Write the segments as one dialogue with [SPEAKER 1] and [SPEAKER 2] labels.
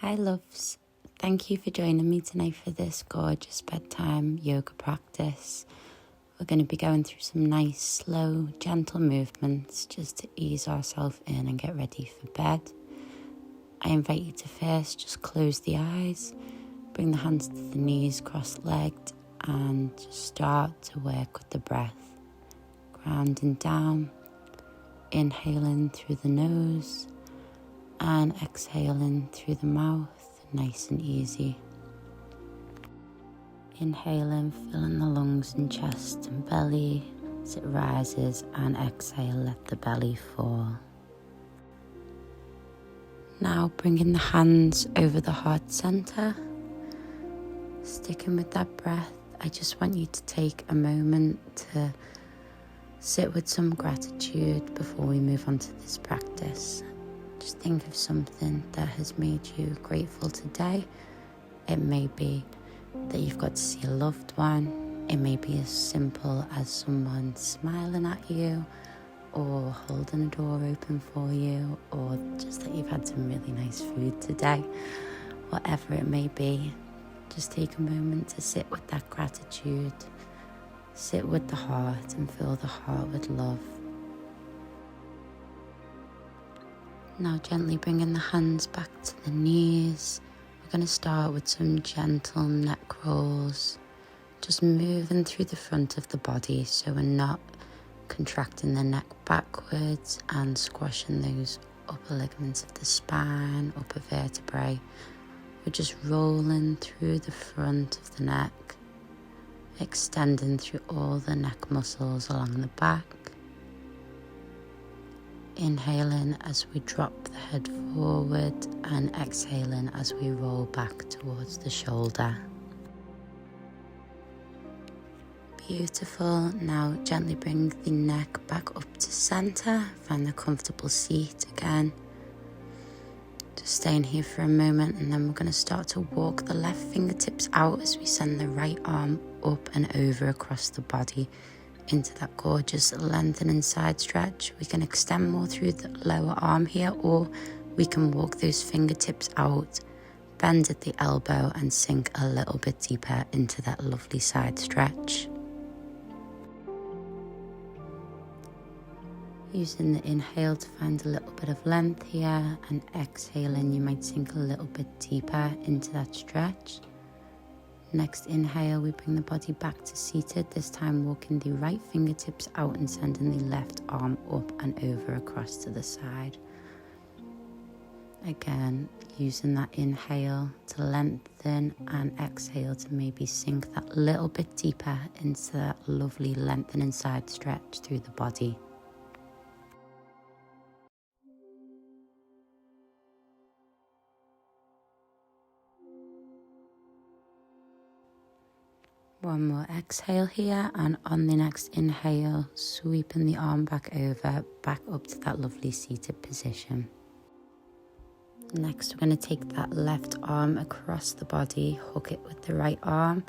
[SPEAKER 1] Hi loves, thank you for joining me tonight for this gorgeous bedtime yoga practice. We're going to be going through some nice, slow, gentle movements just to ease ourselves in and get ready for bed. I invite you to first just close the eyes, bring the hands to the knees cross-legged and just start to work with the breath. Grounding down, inhaling through the nose and exhaling through the mouth, nice and easy. Inhaling, filling the lungs and chest and belly as it rises, and exhale, let the belly fall. Now bringing the hands over the heart center, sticking with that breath. I just want you to take a moment to sit with some gratitude before we move on to this practice. Just think of something that has made you grateful today. It may be that you've got to see a loved one. It may be as simple as someone smiling at you or holding a door open for you, or just that you've had some really nice food today. Whatever it may be, just take a moment to sit with that gratitude. Sit with the heart and fill the heart with love. Now gently bringing the hands back to the knees. We're going to start with some gentle neck rolls. Just moving through the front of the body so we're not contracting the neck backwards and squashing those upper ligaments of the spine, upper vertebrae. We're just rolling through the front of the neck, extending through all the neck muscles along the back. Inhaling as we drop the head forward and exhaling as we roll back towards the shoulder. Beautiful. Now gently bring the neck back up to center. Find a comfortable seat again. Just staying here for a moment, and then we're going to start to walk the left fingertips out as we send the right arm up and over across the body into that gorgeous lengthening side stretch. We can extend more through the lower arm here, or we can walk those fingertips out, bend at the elbow and sink a little bit deeper into that lovely side stretch. Using the inhale to find a little bit of length here, and exhaling you might sink a little bit deeper into that stretch. Next inhale, we bring the body back to seated, this time walking the right fingertips out and sending the left arm up and over across to the side. Again, using that inhale to lengthen and exhale to maybe sink that little bit deeper into that lovely lengthening side stretch through the body. One more exhale here, and on the next inhale, sweeping the arm back over, back up to that lovely seated position. Next, we're going to take that left arm across the body, hook it with the right arm,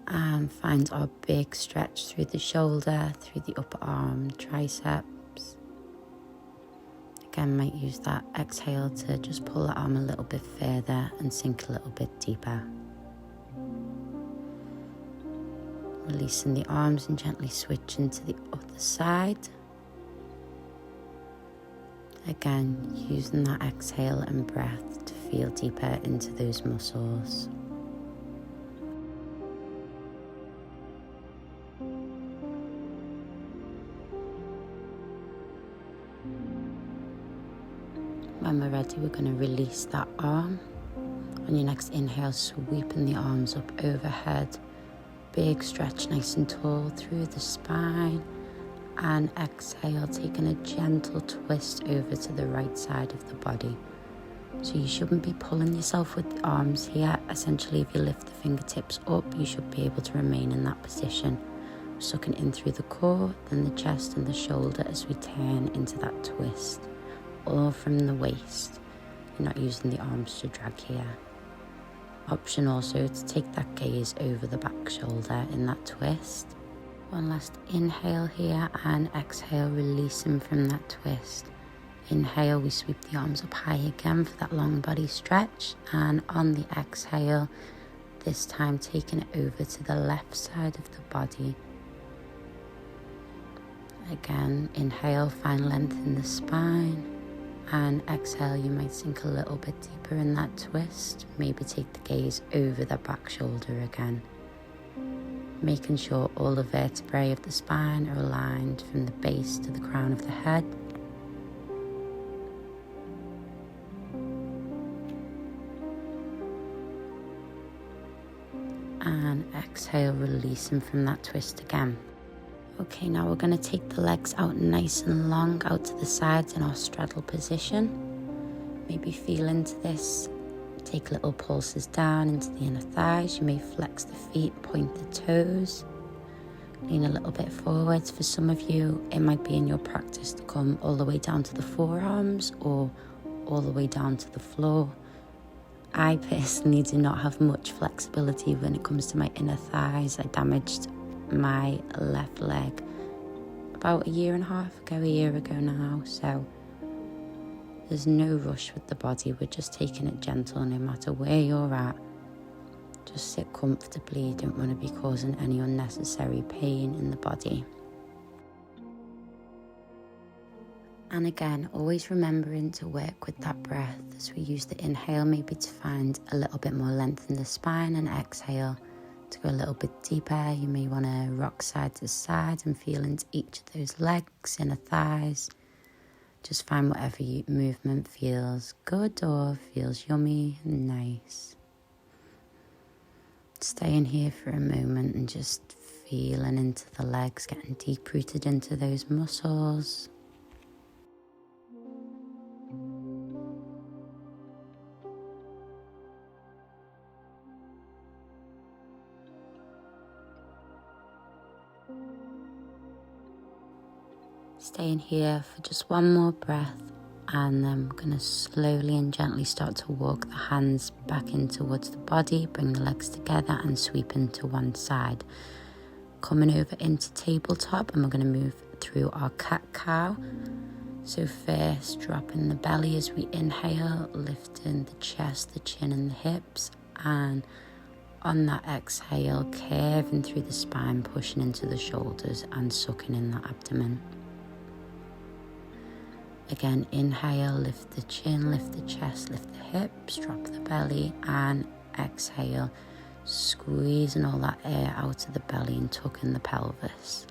[SPEAKER 1] and find our big stretch through the shoulder, through the upper arm, triceps. Again, might use that exhale to just pull the arm a little bit further and sink a little bit deeper. Releasing the arms and gently switching to the other side. Again, using that exhale and breath to feel deeper into those muscles. When we're ready, we're going to release that arm. On your next inhale, sweeping the arms up overhead. Big stretch, nice and tall through the spine, and exhale, taking a gentle twist over to the right side of the body. So you shouldn't be pulling yourself with the arms here. Essentially, if you lift the fingertips up, you should be able to remain in that position. Sucking in through the core, then the chest and the shoulder as we turn into that twist, all from the waist. You're not using the arms to drag here. Option also to take that gaze over the back shoulder in that twist. One last inhale here and exhale, releasing from that twist. Inhale, we sweep the arms up high again for that long body stretch. And on the exhale, this time taking it over to the left side of the body. Again, inhale, find length in the spine. And exhale, you might sink a little bit deeper in that twist. Maybe take the gaze over the back shoulder again. Making sure all the vertebrae of the spine are aligned from the base to the crown of the head. And exhale, releasing from that twist again. Okay, now we're going to take the legs out nice and long out to the sides in our straddle position. Maybe feel into this. Take little pulses down into the inner thighs. You may flex the feet, point the toes. Lean a little bit forwards. For some of you, it might be in your practice to come all the way down to the forearms or all the way down to the floor. I personally do not have much flexibility when it comes to my inner thighs. I damaged my left leg about a year ago now, so there's no rush with the body. We're just taking it gentle no matter where you're at. Just sit comfortably. You don't want to be causing any unnecessary pain in the body. And again, always remembering to work with that breath as we use the inhale maybe to find a little bit more length in the spine, and exhale to go a little bit deeper. You may want to rock side to side and feel into each of those legs, inner thighs. Just find whatever movement feels good or feels yummy and nice. Stay in here for a moment and just feeling into the legs, getting deep rooted into those muscles. Staying here for just one more breath, and then we're going to slowly and gently start to walk the hands back in towards the body, bring the legs together and sweep into one side. Coming over into tabletop, and we're going to move through our cat-cow. So first, dropping the belly as we inhale, lifting the chest, the chin and the hips, and on that exhale, curving through the spine, pushing into the shoulders and sucking in the abdomen. Again, inhale, lift the chin, lift the chest, lift the hips, drop the belly, and exhale, squeezing all that air out of the belly and tucking the pelvis.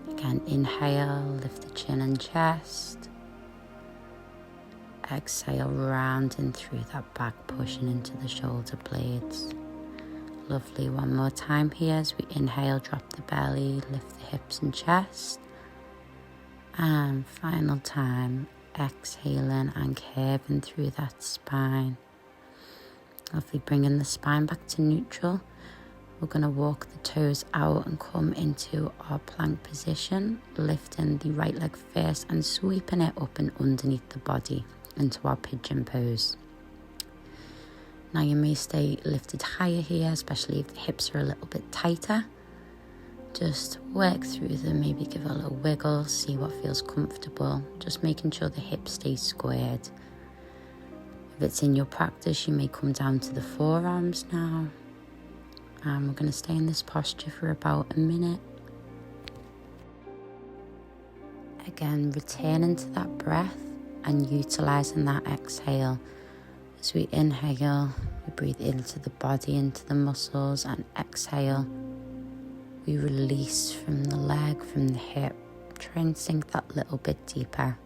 [SPEAKER 1] Again, inhale, lift the chin and chest. Exhale, rounding through that back, pushing into the shoulder blades. Lovely, one more time here as we inhale, drop the belly, lift the hips and chest. And final time, exhaling and curving through that spine. Lovely, bringing the spine back to neutral. We're going to walk the toes out and come into our plank position, lifting the right leg first and sweeping it up and underneath the body into our pigeon pose. Now you may stay lifted higher here, especially if the hips are a little bit tighter. Just work through them, maybe give a little wiggle, see what feels comfortable, just making sure the hips stay squared. If it's in your practice, you may come down to the forearms now. And we're going to stay in this posture for about a minute. Again, returning to that breath and utilising that exhale. As we inhale, we breathe into the body, into the muscles, and exhale. We release from the leg, from the hip. Try and sink that little bit deeper.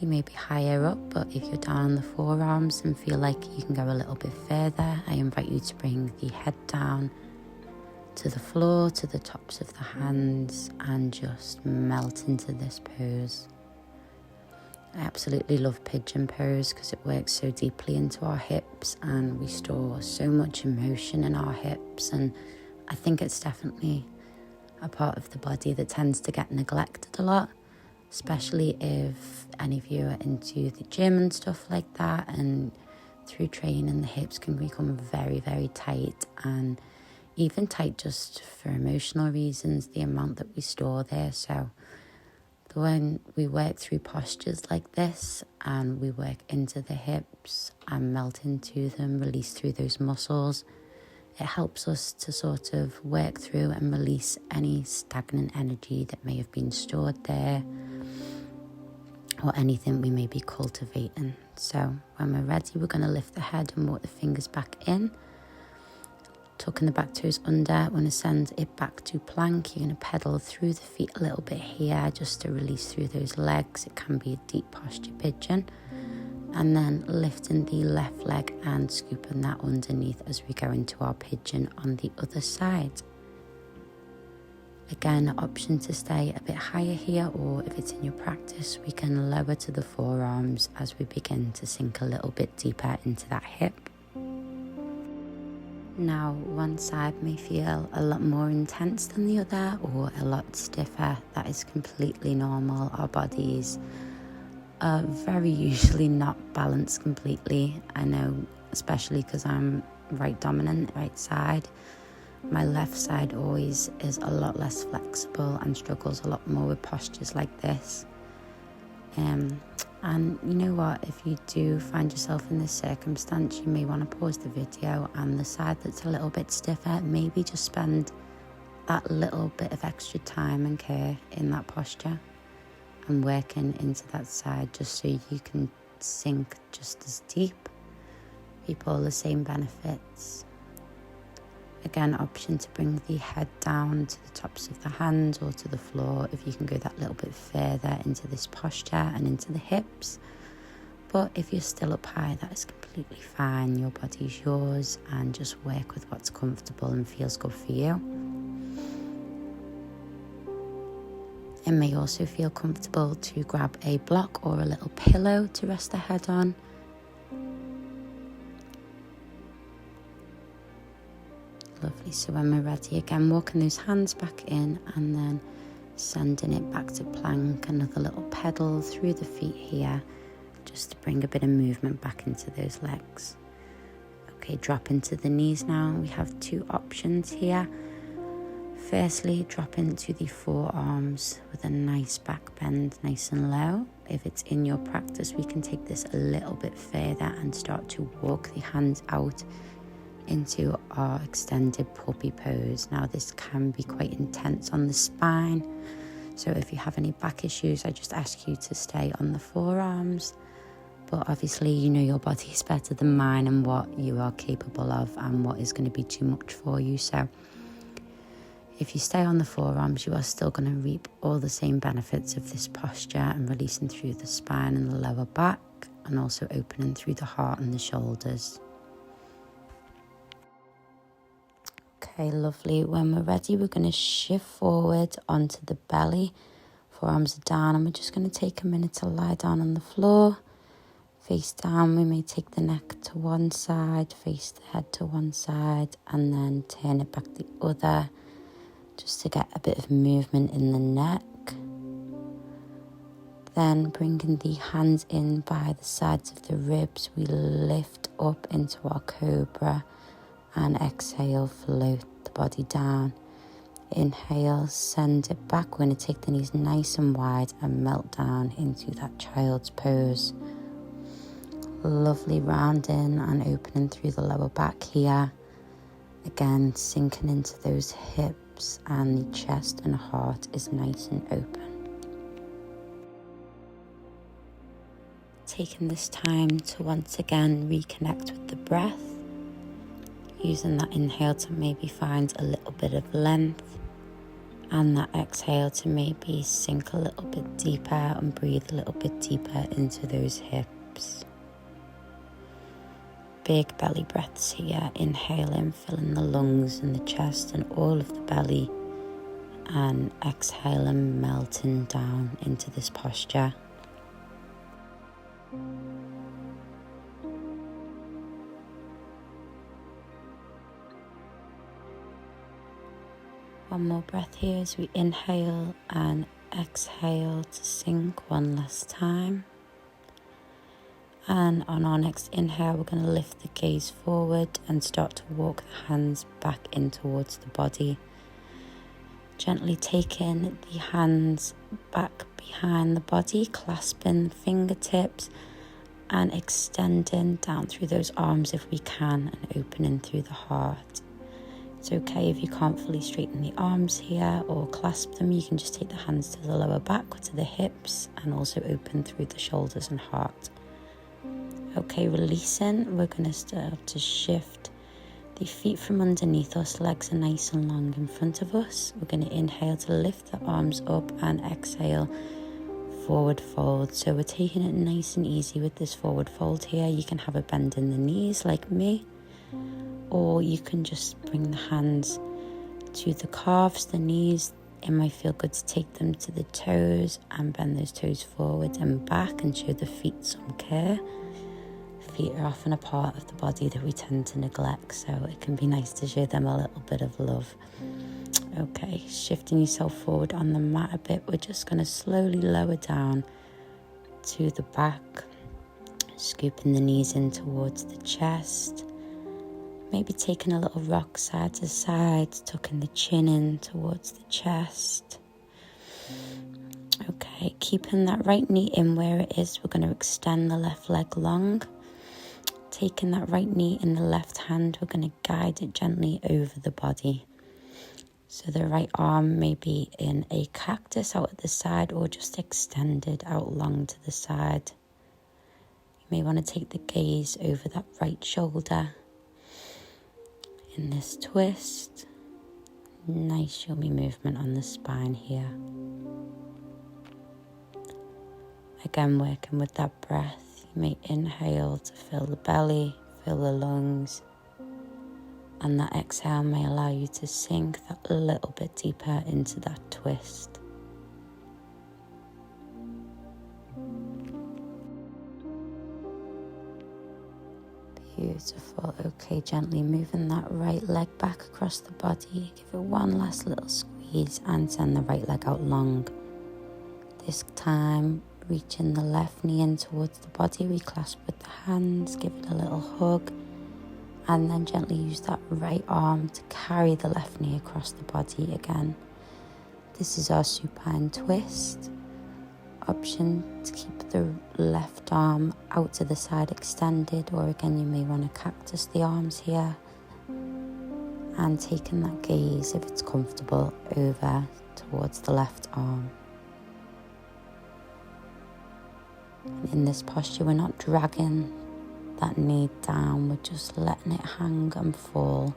[SPEAKER 1] You may be higher up, but if you're down on the forearms and feel like you can go a little bit further, I invite you to bring the head down to the floor, to the tops of the hands, and just melt into this pose. I absolutely love pigeon pose because it works so deeply into our hips and we store so much emotion in our hips, and I think it's definitely a part of the body that tends to get neglected a lot, especially if any of you are into the gym and stuff like that, and through training the hips can become very, very tight, and even tight just for emotional reasons, the amount that we store there. So When we work through postures like this and we work into the hips and melt into them, release through those muscles, it helps us to sort of work through and release any stagnant energy that may have been stored there or anything we may be cultivating. So when we're ready, we're going to lift the head and walk the fingers back in. Tucking the back toes under, we're going to send it back to plank. You're going to pedal through the feet a little bit here just to release through those legs. It can be a deep posture pigeon. And then lifting the left leg and scooping that underneath as we go into our pigeon on the other side. Again, option to stay a bit higher here, or if it's in your practice, we can lower to the forearms as we begin to sink a little bit deeper into that hip. Now, one side may feel a lot more intense than the other or a lot stiffer. That is completely normal. Our bodies are very usually not balanced completely. I know, especially because I'm right dominant, right side. My left side always is a lot less flexible and struggles a lot more with postures like this. And you know what, if you do find yourself in this circumstance, you may want to pause the video, and the side that's a little bit stiffer, maybe just spend that little bit of extra time and care in that posture and working into that side just so you can sink just as deep, reap all the same benefits. Again, option to bring the head down to the tops of the hands or to the floor if you can go that little bit further into this posture and into the hips. But if you're still up high, that is completely fine. Your body's yours, and just work with what's comfortable and feels good for you. It may also feel comfortable to grab a block or a little pillow to rest the head on. Lovely. So when we're ready, again, walking those hands back in and then sending it back to plank. Another little pedal through the feet here just to bring a bit of movement back into those legs. Okay, drop into the knees now. We have two options here. Firstly, drop into the forearms with a nice back bend, nice and low. If it's in your practice, we can take this a little bit further and start to walk the hands out into our extended puppy pose. Now, this can be quite intense on the spine, so if you have any back issues, I just ask you to stay on the forearms. But obviously, you know your body is better than mine and what you are capable of and what is going to be too much for you. So if you stay on the forearms, you are still going to reap all the same benefits of this posture and releasing through the spine and the lower back, and also opening through the heart and the shoulders. Okay, lovely. When we're ready, we're going to shift forward onto the belly. Forearms are down, and we're just going to take a minute to lie down on the floor. Face down, we may take the neck to one side, face the head to one side, and then turn it back the other, just to get a bit of movement in the neck. Then bringing the hands in by the sides of the ribs, we lift up into our cobra. And exhale, float the body down. Inhale, send it back. We're going to take the knees nice and wide and melt down into that child's pose. Lovely, rounding and opening through the lower back here. Again, sinking into those hips, and the chest and heart is nice and open. Taking this time to once again reconnect with the breath. Using that inhale to maybe find a little bit of length, and that exhale to maybe sink a little bit deeper and breathe a little bit deeper into those hips. Big belly breaths here, inhaling, filling the lungs and the chest and all of the belly, and exhaling, melting down into this posture. One more breath here as we inhale and exhale to sink one last time. And on our next inhale, we're going to lift the gaze forward and start to walk the hands back in towards the body. Gently taking the hands back behind the body, clasping fingertips and extending down through those arms if we can, and opening through the heart. It's okay if you can't fully straighten the arms here or clasp them. You can just take the hands to the lower back or to the hips and also open through the shoulders and heart. Okay, releasing, we're going to start to shift the feet from underneath us. Legs are nice and long in front of us. We're going to inhale to lift the arms up and exhale, forward fold. So we're taking it nice and easy with this forward fold here. You can have a bend in the knees like me, or you can just bring the hands to the calves, the knees. It might feel good to take them to the toes and bend those toes forward and back and show the feet some care. Feet are often a part of the body that we tend to neglect, so it can be nice to show them a little bit of love. Okay, shifting yourself forward on the mat a bit. We're just going to slowly lower down to the back, scooping the knees in towards the chest. Maybe taking a little rock side to side, tucking the chin in towards the chest. Okay, keeping that right knee in where it is, we're going to extend the left leg long. Taking that right knee in the left hand, we're going to guide it gently over the body. So the right arm may be in a cactus out at the side or just extended out long to the side. You may want to take the gaze over that right shoulder. In this twist, nice yummy movement on the spine here. Again, working with that breath, you may inhale to fill the belly, fill the lungs, and that exhale may allow you to sink that a little bit deeper into that twist. Beautiful. Okay, gently moving that right leg back across the body. Give it one last little squeeze and send the right leg out long. This time, reaching the left knee in towards the body. We clasp with the hands, give it a little hug, and then gently use that right arm to carry the left knee across the body again. This is our supine twist. Option to keep the left arm out to the side extended, or again you may want to cactus the arms here, and taking that gaze, if it's comfortable, over towards the left arm. And in this posture, we're not dragging that knee down, we're just letting it hang and fall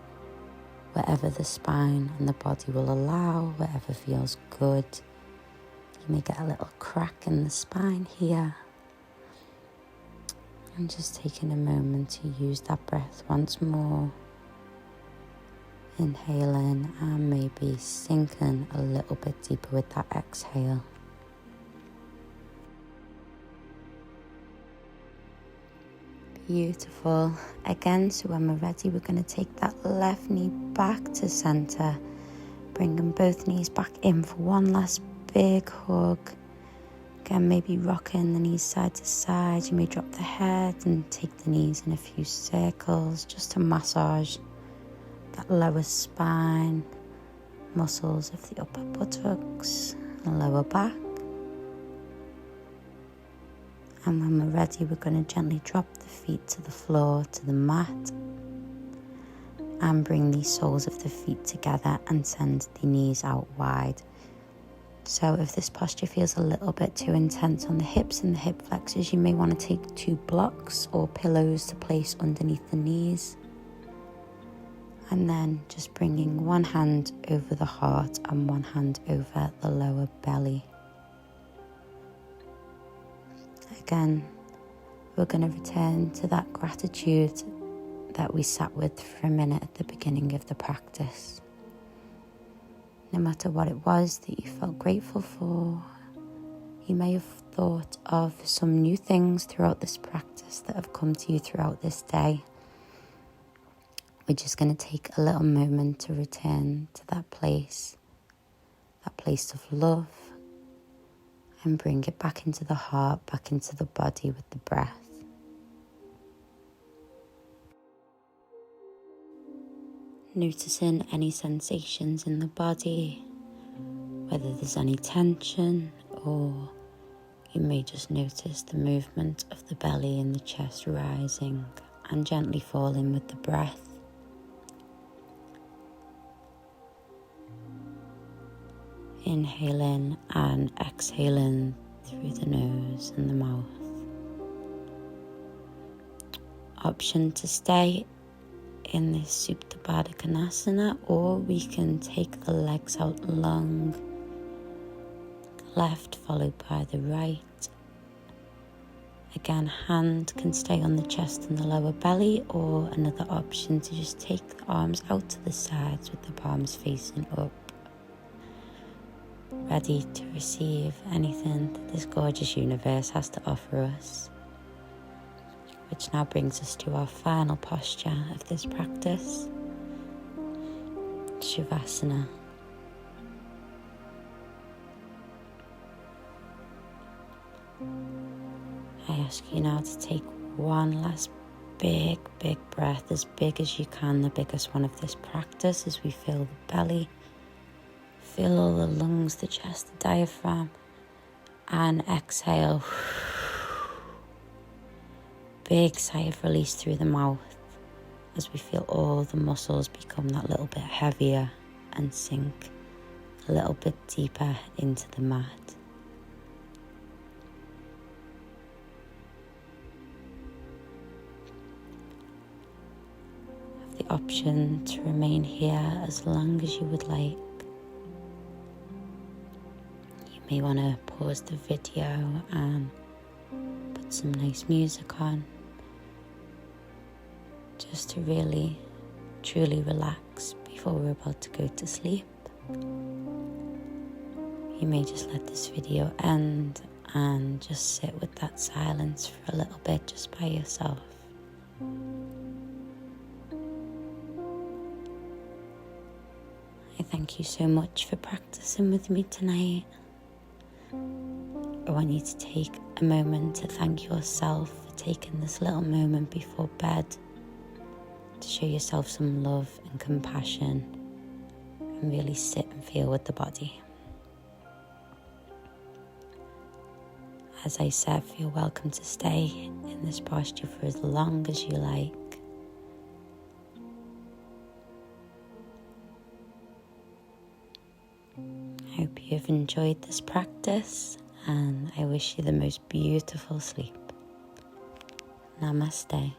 [SPEAKER 1] wherever the spine and the body will allow, wherever feels good. You may get a little crack in the spine here. And just taking a moment to use that breath once more. Inhaling and maybe sinking a little bit deeper with that exhale. Beautiful. Again, so when we're ready, we're going to take that left knee back to center, bringing both knees back in for one last big hug. Again, maybe rocking the knees side to side. You may drop the head and take the knees in a few circles just to massage that lower spine, muscles of the upper buttocks and lower back. And when we're ready, we're going to gently drop the feet to the floor, to the mat, and bring the soles of the feet together and send the knees out wide. So if this posture feels a little bit too intense on the hips and the hip flexors, you may want to take 2 blocks or pillows to place underneath the knees. And then just bringing one hand over the heart and one hand over the lower belly. Again, we're going to return to that gratitude that we sat with for a minute at the beginning of the practice. No matter what it was that you felt grateful for, you may have thought of some new things throughout this practice that have come to you throughout this day. We're just going to take a little moment to return to that place of love, and bring it back into the heart, back into the body with the breath. Noticing any sensations in the body, whether there's any tension or you may just notice the movement of the belly and the chest rising and gently falling with the breath. Inhaling and exhaling through the nose and the mouth. Option to stay in this Supta Baddha Konasana, or we can take the legs out long, left followed by the right. Again, hand can stay on the chest and the lower belly, or another option to just take the arms out to the sides with the palms facing up. Ready to receive anything that this gorgeous universe has to offer us. Which now brings us to our final posture of this practice, Shavasana. I ask you now to take one last big breath, as big as you can, the biggest one of this practice, as we fill the belly, fill all the lungs, the chest, the diaphragm, and exhale. Big sigh of release through the mouth as we feel all the muscles become that little bit heavier and sink a little bit deeper into the mat. Have the option to remain here as long as you would like. You may want to pause the video and put some nice music on, just to really, truly relax before we're about to go to sleep. You may just let this video end and just sit with that silence for a little bit just by yourself. I thank you so much for practicing with me tonight. I want you to take a moment to thank yourself for taking this little moment before bed to show yourself some love and compassion and really sit and feel with the body. As I said, feel welcome to stay in this posture for as long as you like. I hope you've enjoyed this practice, and I wish you the most beautiful sleep. Namaste.